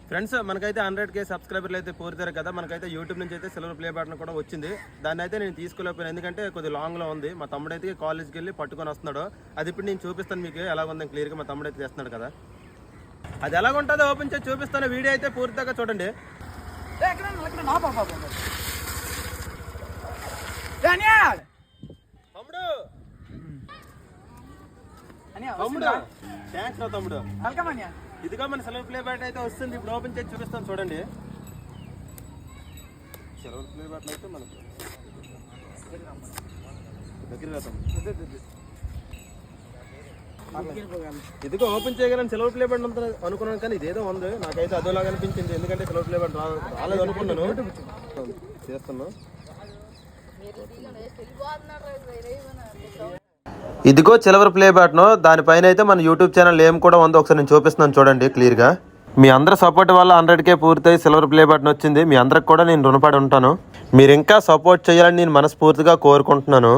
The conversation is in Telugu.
ఫ్రెండ్స్ మనకైతే 100K సబ్స్క్రైబర్లు అయితే పూర్తారు కదా. మనకైతే యూట్యూబ్ నుంచి అయితే సిల్వర్ ప్లే బటన్ కూడా వచ్చింది. దాన్ని అయితే నేను తీసుకోలేకపోయాను, ఎందుకంటే కొద్దిగా లాంగ్లో ఉంది. మా తమ్ముడు అయితే కాలేజ్కి వెళ్ళి పట్టుకొని వస్తున్నాడు. అది ఇప్పుడు నేను చూపిస్తాను మీకు ఎలా ఉందని క్లియర్గా. మా తమ్ముడు అయితే చేస్తున్నాడు కదా, అది ఎలా ఉంటుందో ఓపెన్ చేసి చూపిస్తాను. వీడియో అయితే పూర్తిగా చూడండి. తమ్ముడు థ్యాంక్స్ రా తమ్ముడు. ఇదిగా మన సిల్వర్ ప్లే బటన్ అయితే వస్తుంది. ఇప్పుడు ఓపెన్ చేసి చూపిస్తాను చూడండి. సిల్వర్ ప్లే బటన్ అయితే మనకు ఇదిగో ఓపెన్ చేయగలను సిల్వర్ ప్లే బటన్ అంతా అనుకున్నాను, కానీ ఇదేదో ఉంది. నాకైతే అదోలాగా అనిపించింది, ఎందుకంటే సిల్వర్ ప్లే బటన్ రాలేదు అనుకున్నాను. చేస్తున్నా. ఇదిగో సిల్వర్ ప్లే బటన్. దానిపైన అయితే మన యూట్యూబ్ ఛానల్ ఏం కూడా ఉందో ఒకసారి నేను చూపిస్తున్నాను చూడండి క్లియర్గా. మీ అందరి సపోర్ట్ వల్ల 100K పూర్తయి సిల్వర్ ప్లే బటన్ వచ్చింది. మీ అందరికి కూడా నేను రుణపడి ఉంటాను. మీరు ఇంకా సపోర్ట్ చేయాలని నేను మనస్ఫూర్తిగా కోరుకుంటున్నాను.